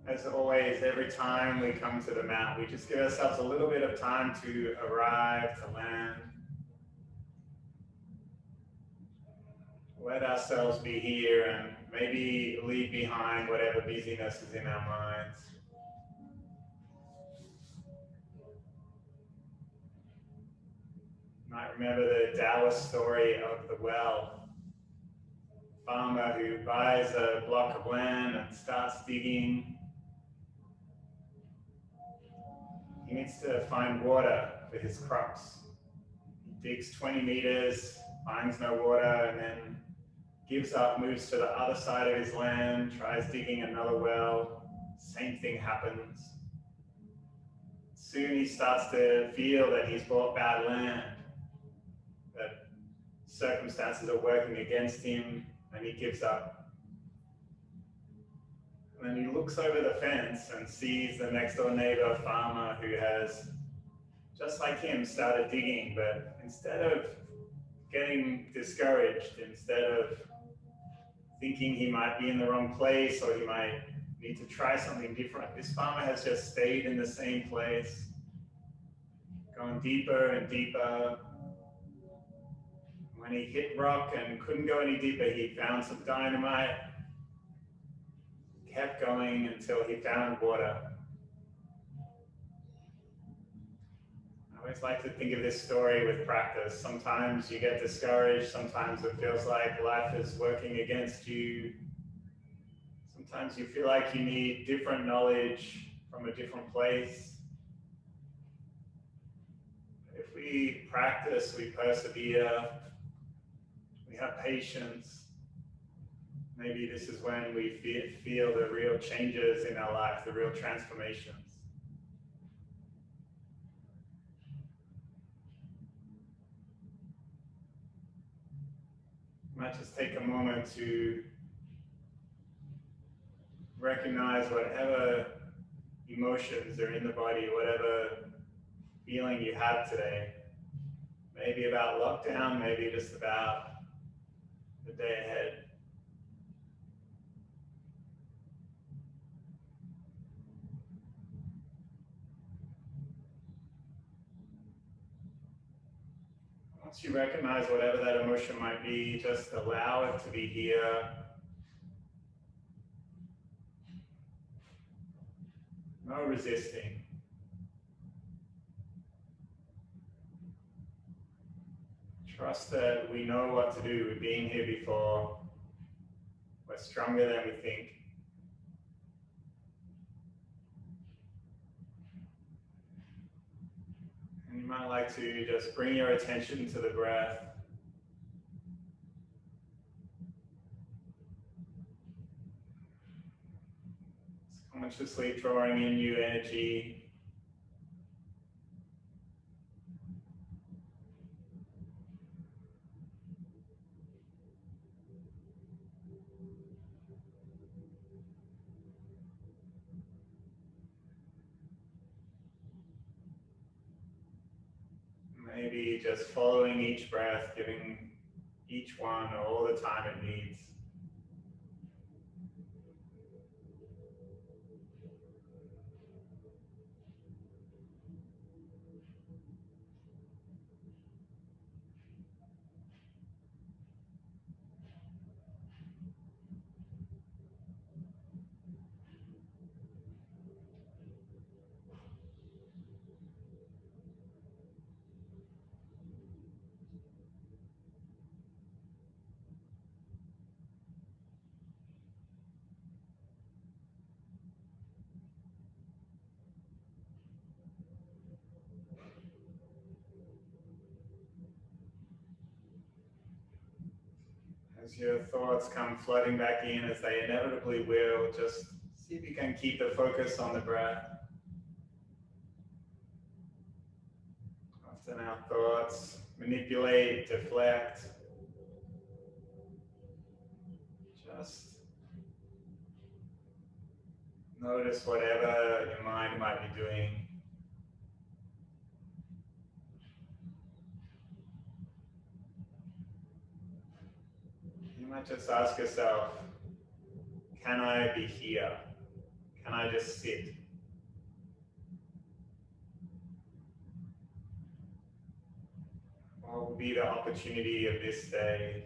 As always, every time we come to the mat, we just give ourselves a little bit of time to arrive, to land. Let ourselves be here and maybe leave behind whatever busyness is in our minds. You might remember the Taoist story of the well. Farmer who buys a block of land and starts digging. He needs to find water for his crops. He digs 20 meters, finds no water, and then gives up, moves to the other side of his land, tries digging another well. Same thing happens. Soon he starts to feel that he's bought bad land, that circumstances are working against him, and he gives up. And then he looks over the fence and sees the next door neighbor farmer who has, just like him, started digging, but instead of getting discouraged, instead of thinking he might be in the wrong place or he might need to try something different, this farmer has just stayed in the same place, going deeper and deeper. When he hit rock and couldn't go any deeper, he found some dynamite, kept going until he found water. I always like to think of this story with practice. Sometimes you get discouraged, sometimes it feels like life is working against you. Sometimes you feel like you need different knowledge from a different place. If we practice, we persevere, we have patience, maybe this is when we feel the real changes in our life, the real transformations. You might just take a moment to recognize whatever emotions are in the body, whatever feeling you have today. Maybe about lockdown, maybe just about the day ahead. Once you recognize whatever that emotion might be, just allow it to be here. No resisting. Trust that we know what to do. We've been here before. We're stronger than we think. And you might like to just bring your attention to the breath. Consciously drawing in new energy. Maybe just following each breath, giving each one all the time it needs. As your thoughts come flooding back in, as they inevitably will, just see if you can keep the focus on the breath. Often our thoughts manipulate, deflect. Just notice whatever your mind might be doing. You might just ask yourself, can I be here? Can I just sit? What will be the opportunity of this day?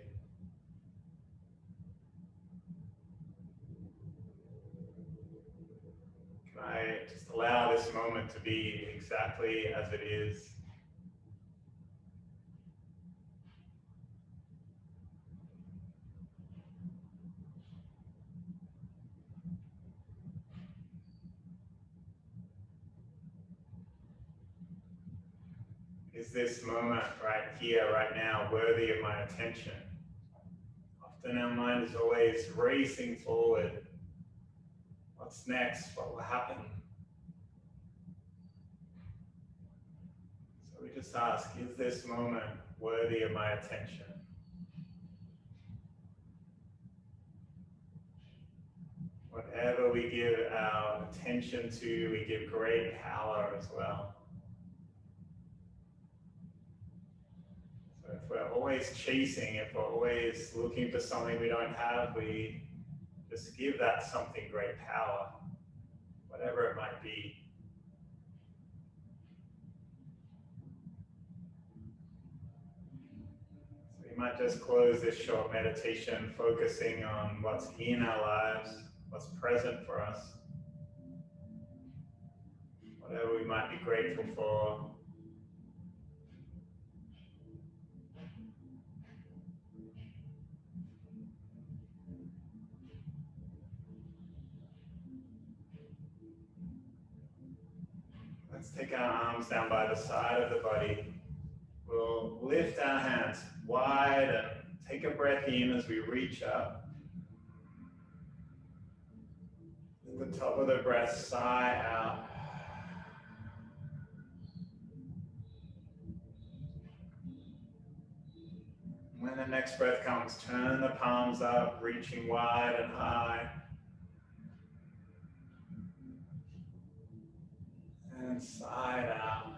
Can I just allow this moment to be exactly as it is? Is this moment right here, right now, worthy of my attention? Often our mind is always racing forward. What's next? What will happen? So we just ask, is this moment worthy of my attention? Whatever we give our attention to, we give great power as well. So if we're always chasing, if we're always looking for something we don't have, we just give that something great power, whatever it might be. So we might just close this short meditation focusing on what's in our lives, what's present for us, whatever we might be grateful for. Let's take our arms down by the side of the body. We'll lift our hands wide and take a breath in as we reach up. At the top of the breath, sigh out. When the next breath comes, turn the palms up, reaching wide and high. And side out.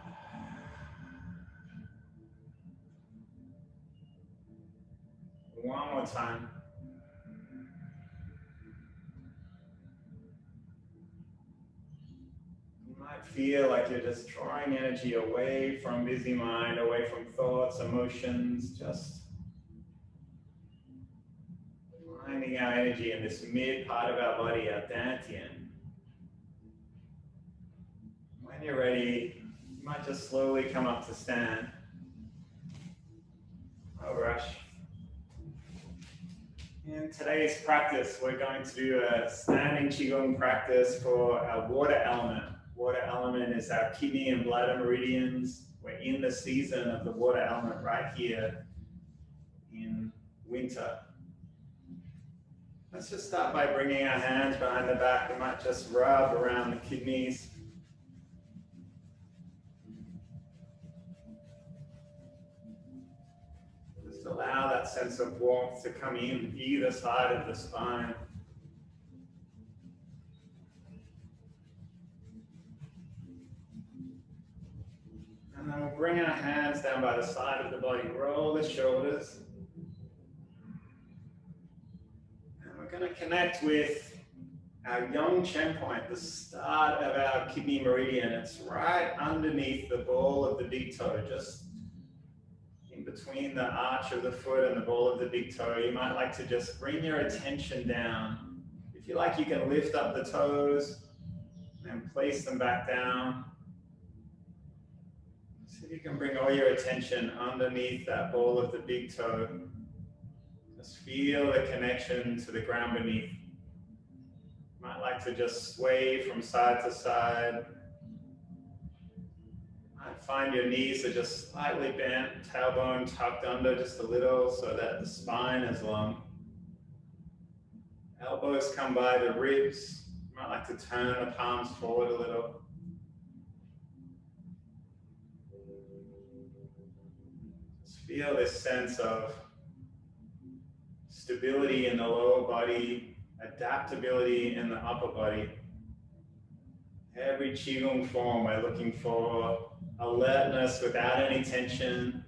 One more time. You might feel like you're just drawing energy away from busy mind, away from thoughts, emotions, just finding our energy in this mid part of our body, our dantian. When you're ready, you might just slowly come up to stand. No rush. In today's practice, we're going to do a standing qigong practice for our water element. Water element is our kidney and bladder meridians. We're in the season of the water element right here in winter. Let's just start by bringing our hands behind the back. We might just rub around the kidneys. Just allow that sense of warmth to come in either side of the spine. And then we'll bring our hands down by the side of the body, roll the shoulders. And we're going to connect with our Yang Chen point, the start of our kidney meridian. It's right underneath the ball of the big toe, just in between the arch of the foot and the ball of the big toe. You might like to just bring your attention down. If you like, you can lift up the toes and place them back down. So you can bring all your attention underneath that ball of the big toe. Just feel the connection to the ground beneath. You might like to just sway from side to side. Find your knees are just slightly bent, tailbone tucked under just a little so that the spine is long. Elbows come by the ribs. You might like to turn the palms forward a little. Just feel this sense of stability in the lower body, adaptability in the upper body. Every qigong form, we're looking for alertness without any tension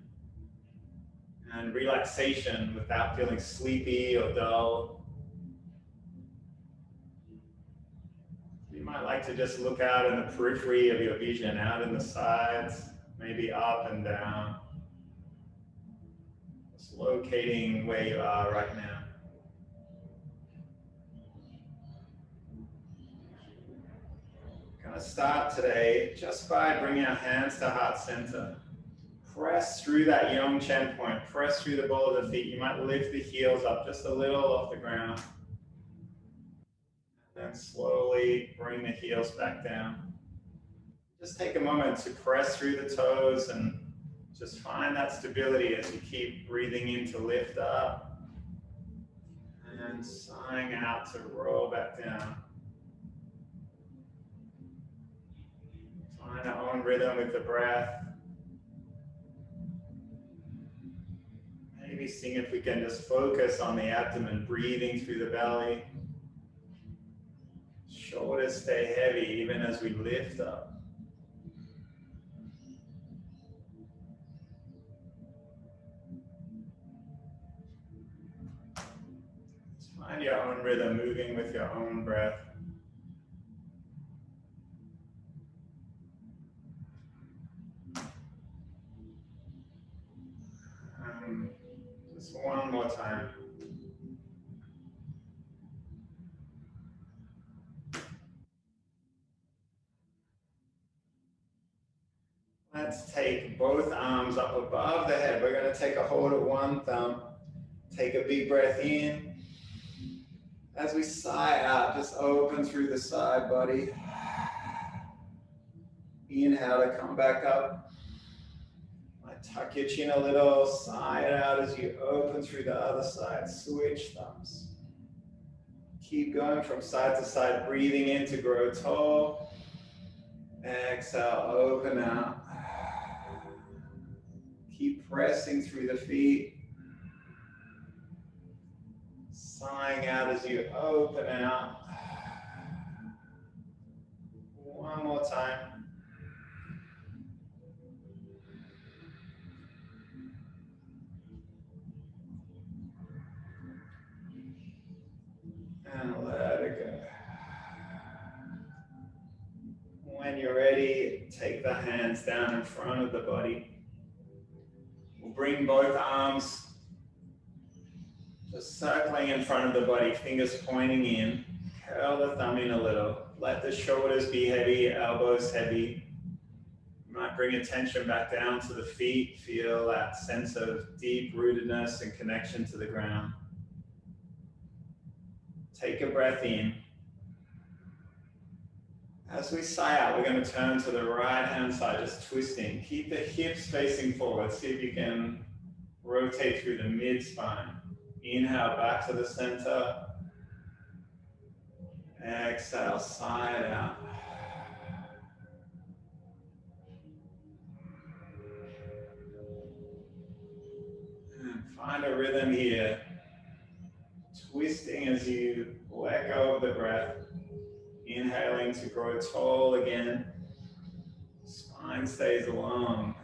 and relaxation without feeling sleepy or dull. You might like to just look out in the periphery of your vision, out in the sides, maybe up and down. Just locating where you are right now. Going to start today just by bringing our hands to heart center. Press through that Yongchen point, press through the ball of the feet. You might lift the heels up just a little off the ground. And slowly bring the heels back down. Just take a moment to press through the toes and just find that stability as you keep breathing in to lift up and sighing out to roll back down. Find our own rhythm with the breath. Maybe seeing if we can just focus on the abdomen, breathing through the belly. Shoulders stay heavy even as we lift up. Just find your own rhythm, moving with your own breath. Just one more time. Let's take both arms up above the head. We're going to take a hold of one thumb. Take a big breath in. As we sigh out, just open through the side body. Inhale to come back up. Tuck your chin a little, sigh it out as you open through the other side. Switch thumbs. Keep going from side to side, breathing in to grow tall. Exhale, open out. Keep pressing through the feet. Sighing out as you open out. One more time. And let it go. When you're ready, take the hands down in front of the body. We'll bring both arms just circling in front of the body, fingers pointing in. Curl the thumb in a little. Let the shoulders be heavy, elbows heavy. You might bring attention back down to the feet. Feel that sense of deep rootedness and connection to the ground. Take a breath in. As we sigh out, we're going to turn to the right hand side, just twisting. Keep the hips facing forward. See if you can rotate through the mid-spine. Inhale back to the center. Exhale, sigh it out. And find a rhythm here. Twisting as you let go of the breath. Inhaling to grow tall again. Spine stays long.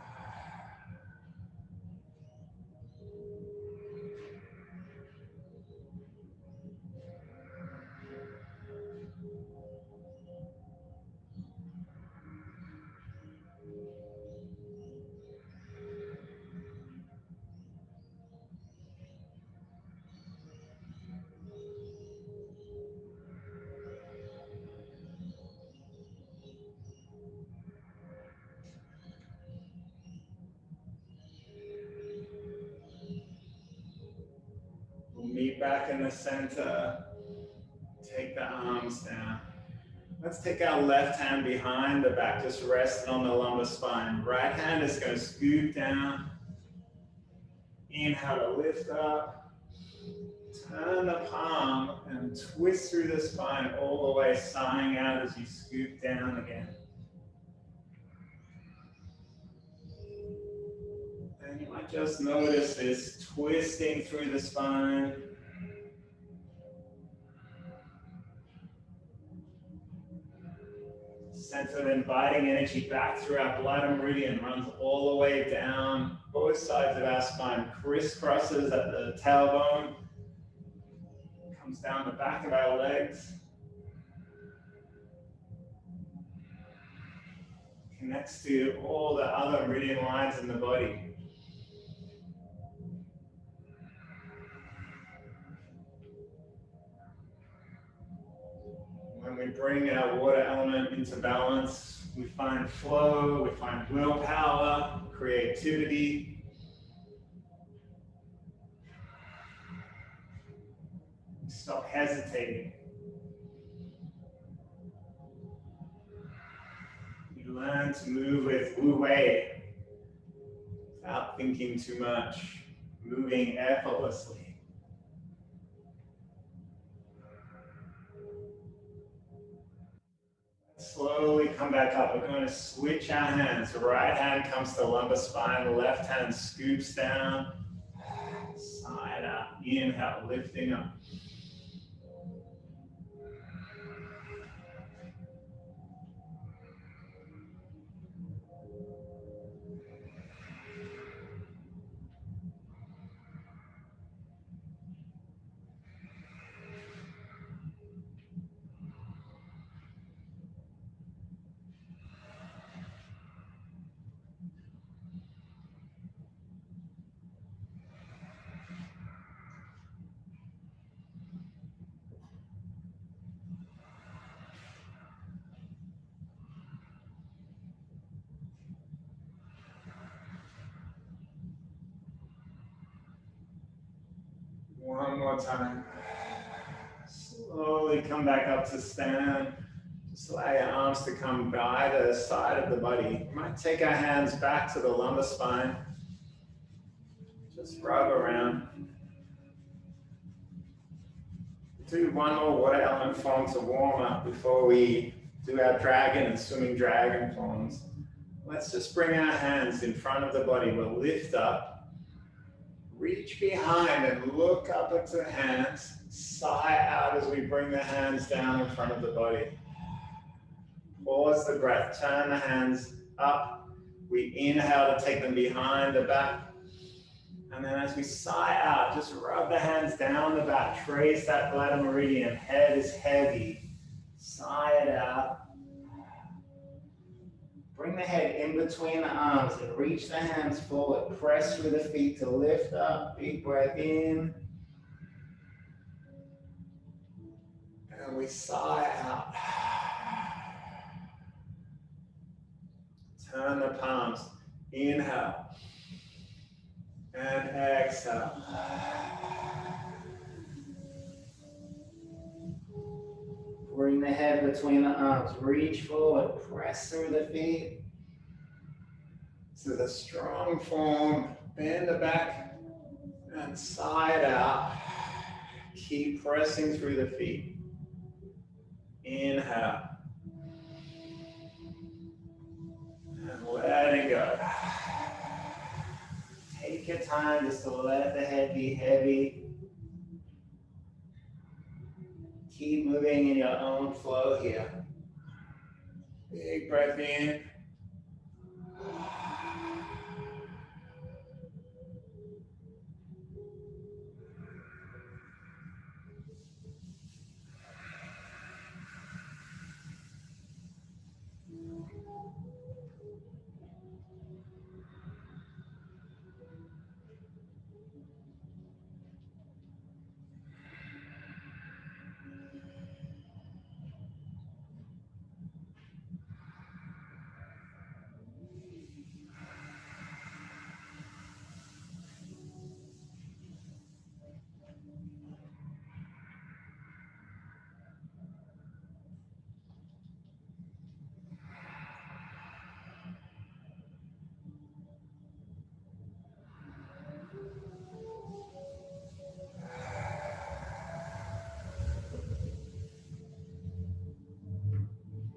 Meet back in the center. Take the arms down. Let's take our left hand behind the back, just resting on the lumbar spine. Right hand is going to scoop down. Inhale to lift up. Turn the palm and twist through the spine all the way, sighing out as you scoop down again. And you might just notice this twisting through the spine. Sense of inviting energy back through our bladder meridian, runs all the way down both sides of our spine, crisscrosses at the tailbone, comes down the back of our legs. connects to all the other meridian lines in the body. When we bring our water element into balance, we find flow, we find willpower, creativity. We stop hesitating. We learn to move with Wu Wei without thinking too much, moving effortlessly. Slowly come back up. We're going to switch our hands. The right hand comes to the lumbar spine. The left hand scoops down. Side up. Inhale, lifting up. One more time. Slowly come back up to stand. Just allow your arms to come by the side of the body. We might take our hands back to the lumbar spine. Just rub around. Do one more water element form to warm up before we do our dragon and swimming dragon forms. Let's just bring our hands in front of the body. We'll lift up, reach behind and look up at the hands. Sigh out as we bring the hands down in front of the body. Pause the breath, turn the hands up. We inhale to take them behind the back. And then as we sigh out, just rub the hands down the back, trace that bladder meridian. Head is heavy. Sigh it out. Bring the head in between the arms and reach the hands forward. Press through the feet to lift up. Big breath in. And we sigh out. Turn the palms. Inhale. And exhale. Bring the head between the arms. Reach forward. Press through the feet. This is a strong form. Bend the back and side out. Keep pressing through the feet. Inhale. And letting go. Take your time just to let the head be heavy. Keep moving in your own flow here. Big breath in.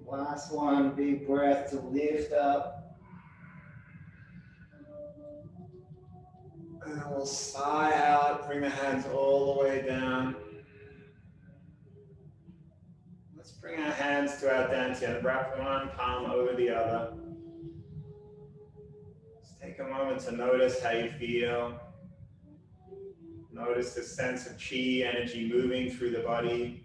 Last one, big breath to lift up. And then we'll sigh out, bring the hands all the way down. Let's bring our hands to our dantian, wrap one palm over the other. Just take a moment to notice how you feel. Notice the sense of qi energy moving through the body.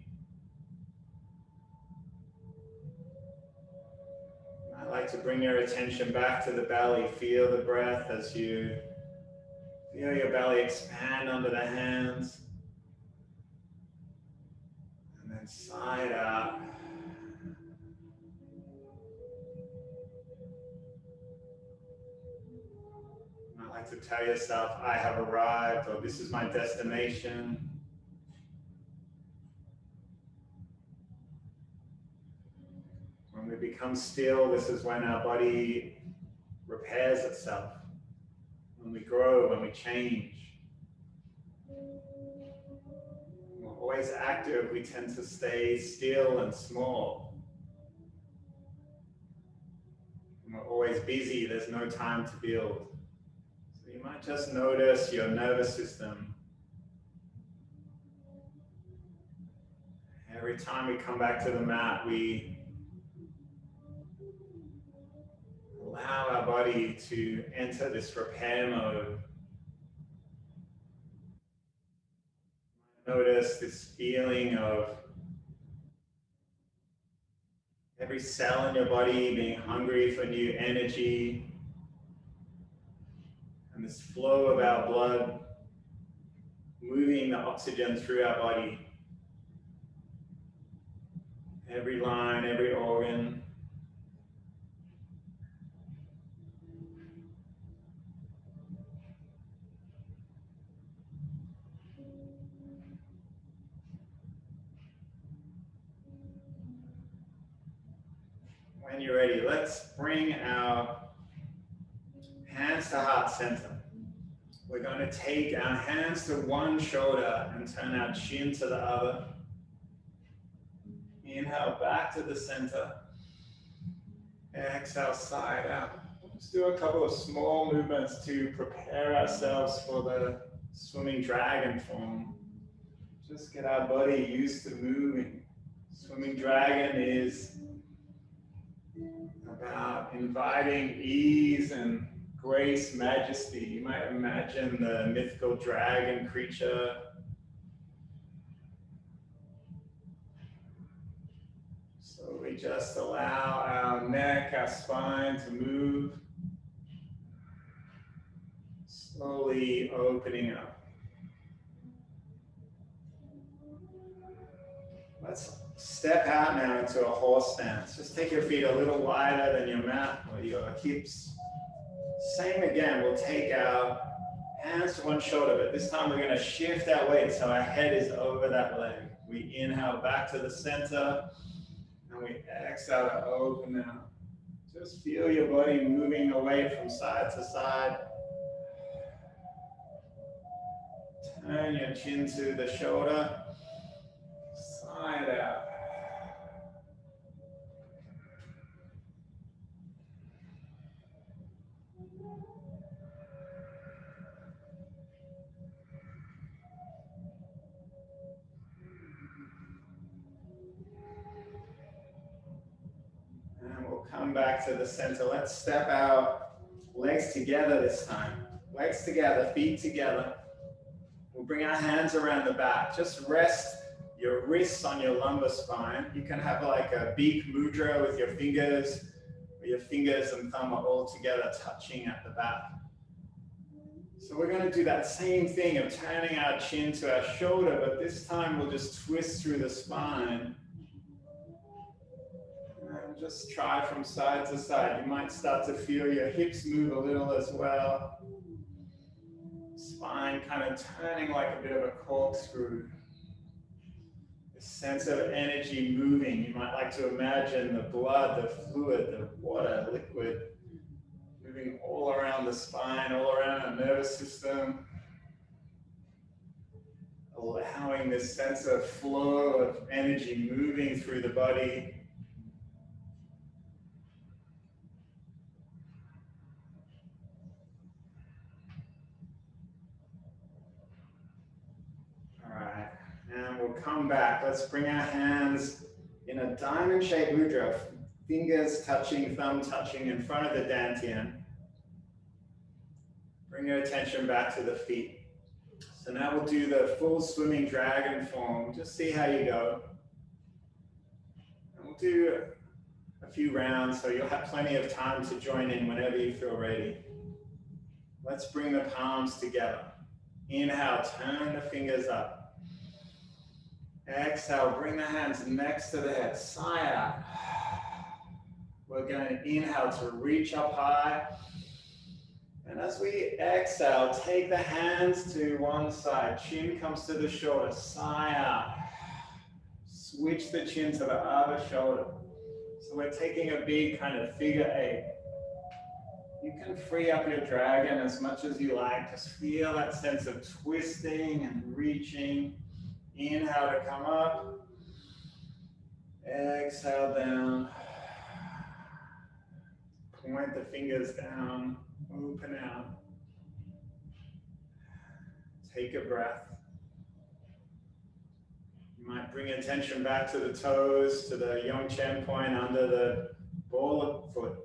like to bring your attention back to the belly. Feel the breath as you feel your belly expand under the hands. And then side out. You might like to tell yourself, I have arrived, or this is my destination. When we become still, this is when our body repairs itself. When we grow, when we change. When we're always active, we tend to stay still and small. When we're always busy, there's no time to build. So you might just notice your nervous system. Every time we come back to the mat, we allow our body to enter this repair mode. Notice this feeling of every cell in your body being hungry for new energy, and this flow of our blood moving the oxygen through our body. Every line, every organ. When you're ready, let's bring our hands to heart center. We're going to take our hands to one shoulder and turn our chin to the other. Inhale back to the center. Exhale, side out. Let's do a couple of small movements to prepare ourselves for the swimming dragon form. Just get our body used to moving. Swimming dragon is about inviting ease and grace, majesty. You might imagine the mythical dragon creature. So we just allow our neck, our spine to move. Slowly opening up. Let's step out now into a horse stance. Just take your feet a little wider than your mat or your hips. Same again, we'll take our hands to one shoulder, but this time we're going to shift our weight so our head is over that leg. We inhale back to the center and we exhale to open out. Just feel your body moving away from side to side. Turn your chin to the shoulder. Side out. And we'll come back to the center. Let's step out, legs together this time. Legs together, feet together. We'll bring our hands around the back. Just rest your wrists on your lumbar spine. You can have like a beak mudra with your fingers, where your fingers and thumb are all together touching at the back. So we're going to do that same thing of turning our chin to our shoulder, but this time we'll just twist through the spine. And just try from side to side. You might start to feel your hips move a little as well. Spine kind of turning like a bit of a corkscrew. A sense of energy moving. You might like to imagine the blood, the fluid, the water, liquid, moving all around the spine, all around our nervous system. Allowing this sense of flow of energy moving through the body. And we'll come back. Let's bring our hands in a diamond-shaped mudra. Fingers touching, thumb touching in front of the dantian. Bring your attention back to the feet. So now we'll do the full swimming dragon form. Just see how you go. And we'll do a few rounds, so you'll have plenty of time to join in whenever you feel ready. Let's bring the palms together. Inhale, turn the fingers up. Exhale, bring the hands next to the head, sigh out. We're going to inhale to reach up high. And as we exhale, take the hands to one side. Chin comes to the shoulder, sigh out. Switch the chin to the other shoulder. So we're taking a big kind of figure eight. You can free up your dragon as much as you like. Just feel that sense of twisting and reaching. Inhale to come up. Exhale down. Point the fingers down. Open out. Take a breath. You might bring attention back to the toes, to the Yongchen point under the ball of foot.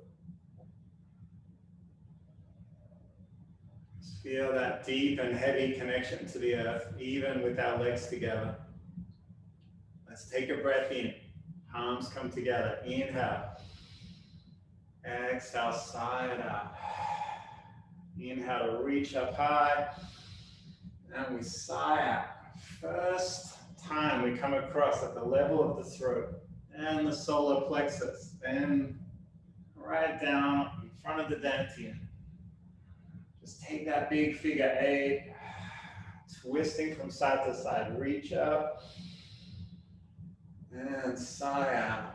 Just feel that deep and heavy connection to the earth, even with our legs together. Let's take a breath in. Palms come together. Inhale. Exhale, sigh it out. Inhale to reach up high. And we sigh out. First time we come across at the level of the throat and the solar plexus, then right down in front of the dantian. Just take that big figure eight, twisting from side to side. Reach up and sigh out.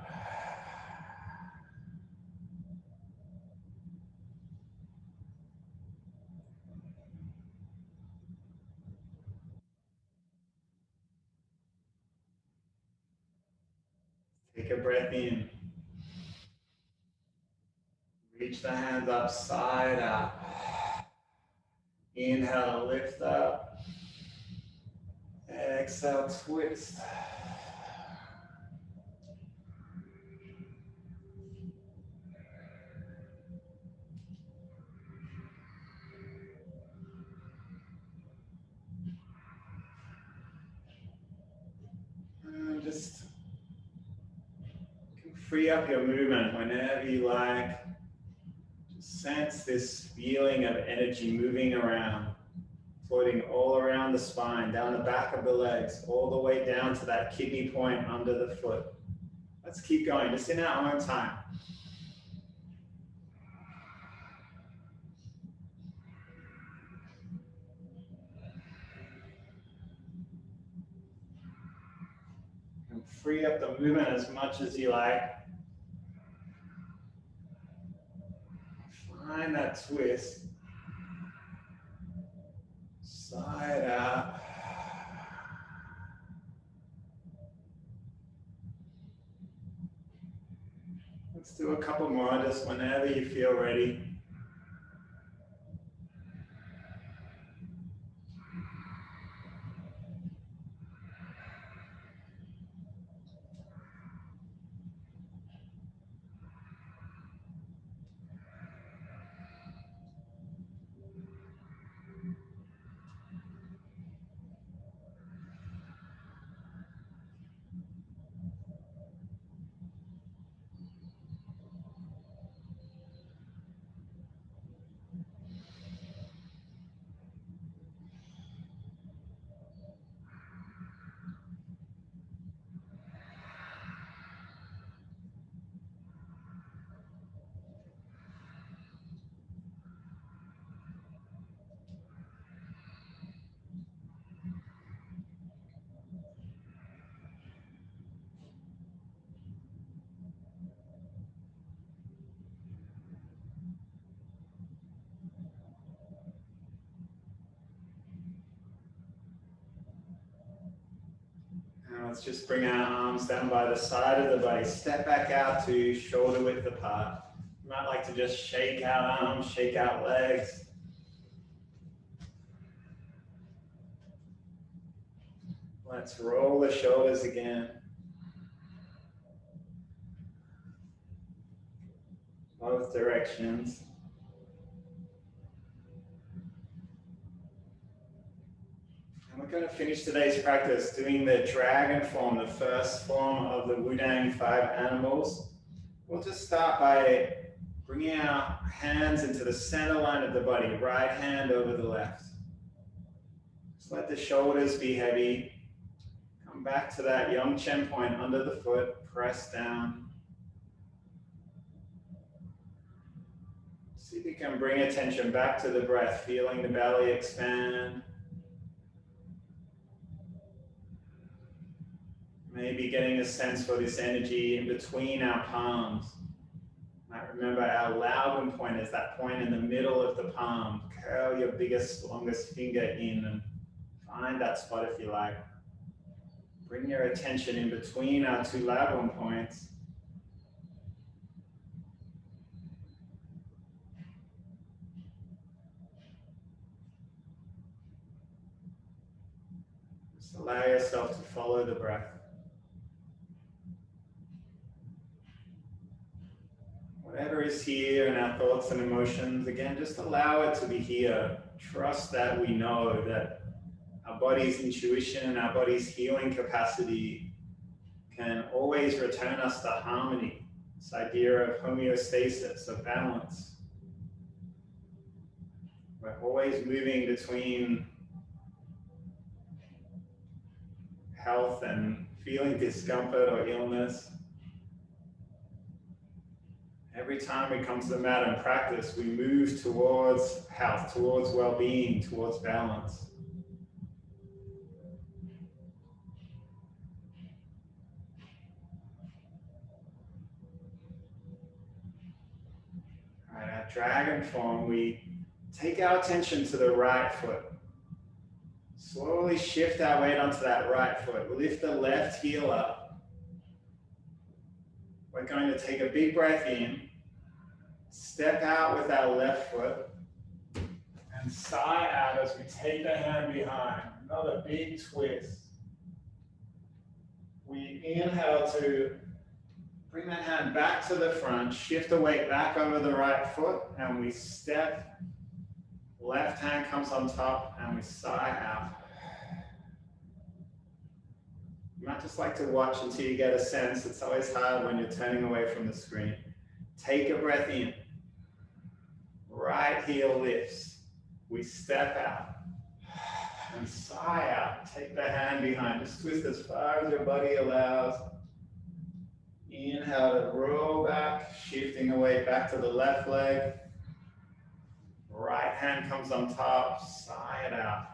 Take a breath in. Reach the hands up, side out. Inhale, lift up. Exhale, twist. And just free up your movement whenever you like. Just sense this feeling of energy moving around, floating all around the spine, down the back of the legs, all the way down to that kidney point under the foot. Let's keep going, just in our own time. And free up the movement as much as you like. Find that twist. Side out. Let's do a couple more just whenever you feel ready. Let's just bring our arms down by the side of the body. Step back out to shoulder width apart. You might like to just shake out arms, shake out legs. Let's roll the shoulders again. Both directions. We're going to finish today's practice doing the dragon form, the first form of the Wudang 5 animals. We'll just start by bringing our hands into the center line of the body, right hand over the left. Just let the shoulders be heavy. Come back to that Yongchen point under the foot, press down. See if you can bring attention back to the breath, feeling the belly expand. Maybe getting a sense for this energy in between our palms. Might remember our Laogun point is that point in the middle of the palm. Curl your biggest, longest finger in and find that spot if you like. Bring your attention in between our two Laogun points. Just allow yourself to follow the breath. Whatever is here in our thoughts and emotions, again, just allow it to be here. Trust that we know that our body's intuition and our body's healing capacity can always return us to harmony. This idea of homeostasis, of balance. We're always moving between health and feeling discomfort or illness. Every time we come to the mat and practice, we move towards health, towards well-being, towards balance. All right, our dragon form, we take our attention to the right foot. Slowly shift our weight onto that right foot. Lift the left heel up. We're going to take a big breath in. Step out with our left foot and sigh out as we take the hand behind. Another big twist. We inhale to bring that hand back to the front, shift the weight back over the right foot, and we step. Left hand comes on top and we sigh out. You might just like to watch until you get a sense. It's always hard when you're turning away from the screen. Take a breath in. Right heel lifts. We step out and sigh out. Take the hand behind. Just twist as far as your body allows. Inhale to roll back, shifting the weight back to the left leg. Right hand comes on top. Sigh it out.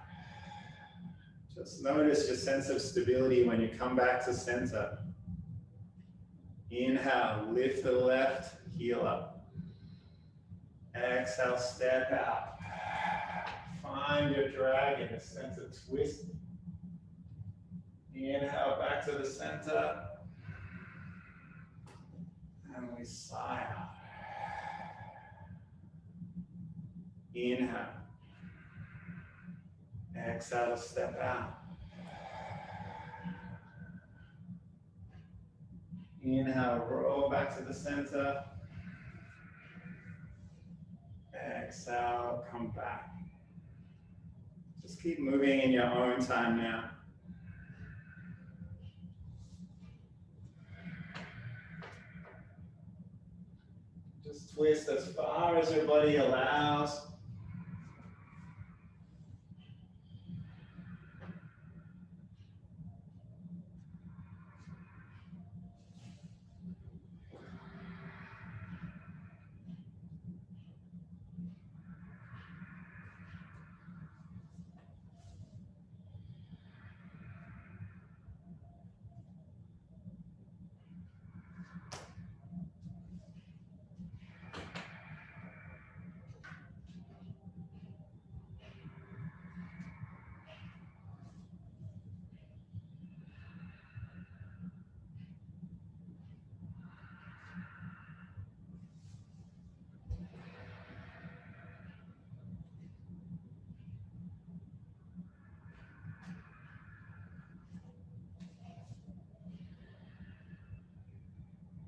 Just notice your sense of stability when you come back to center. Inhale, lift the left heel up. Exhale, step out. Find your dragon, a sense of twisting. Inhale back to the center. And we sigh out. Inhale. Exhale, step out. Inhale, roll back to the center. Exhale, come back. Just keep moving in your own time now. Just twist as far as your body allows.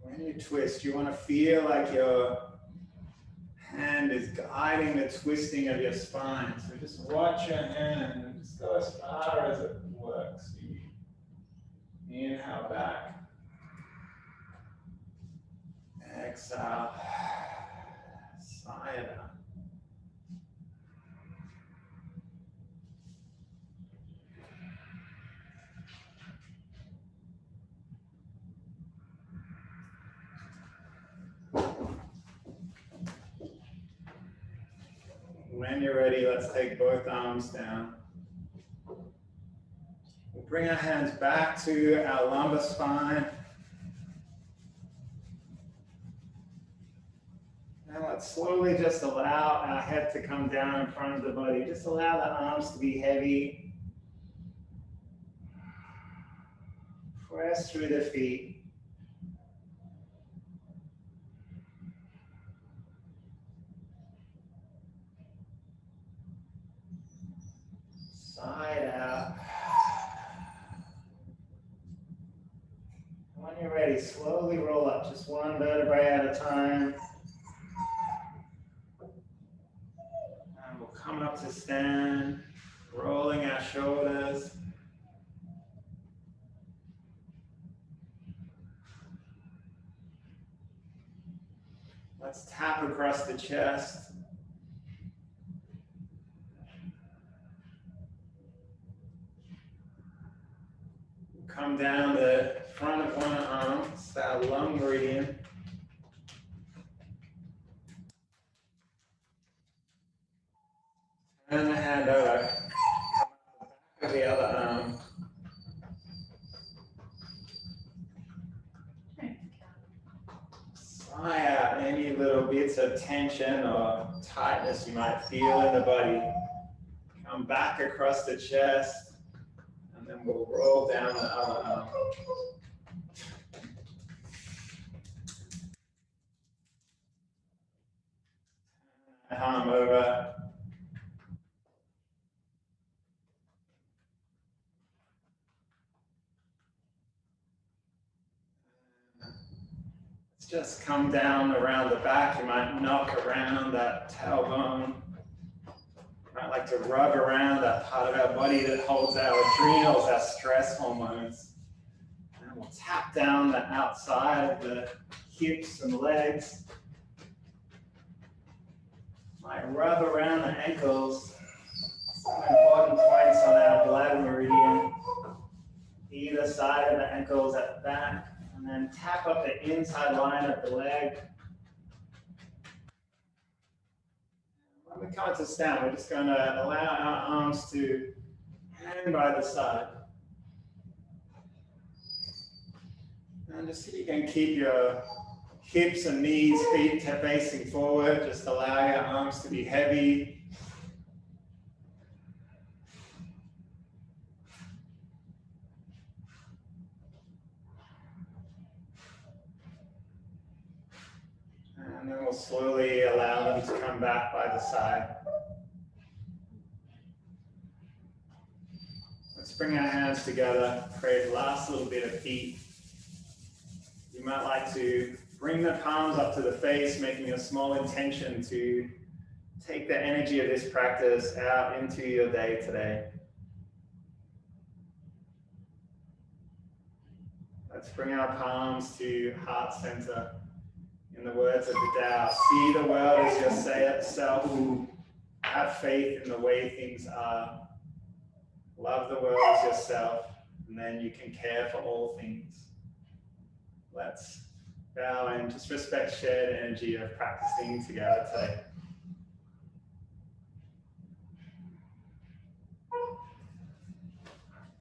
When you twist, you want to feel like your hand is guiding the twisting of your spine. So just watch your hand and just go as far as it works for you. Inhale back. exhale, sigh it out. When you're ready, let's take both arms down. We'll bring our hands back to our lumbar spine. And let's slowly just allow our head to come down in front of the body. Just allow the arms to be heavy. Press through the feet. Side out. When you're ready, slowly roll up, just one vertebrae at a time. And we'll come up to stand, rolling our shoulders. Let's tap across the chest. Come down the front of one arm, it's our lung meridian. Turn the hand over, come up the back of the other arm. Sigh out any little bits of tension or tightness you might feel in the body. Come back across the chest. And then we'll roll down the other arm. Arm over. Let's just come down around the back. You might knock around that tailbone. I like to rub around that part of our body that holds our adrenals, our stress hormones. And we'll tap down the outside of the hips and legs. Might rub around the ankles. Some important points on our bladder meridian. Either side of the ankles at the back. And then tap up the inside line of the leg. When we come to stand, we're just going to allow our arms to hang by the side. And just see if you can keep your hips and knees, feet facing forward. Just allow your arms to be heavy. And then we'll slowly allow them to come back by the side. Let's bring our hands together, create the last little bit of heat. You might like to bring the palms up to the face, making a small intention to take the energy of this practice out into your day today. Let's bring our palms to heart center. In the words of the Tao, see the world as yourself, have faith in the way things are, love the world as yourself, and then you can care for all things. Let's bow and just respect shared energy of practicing together today.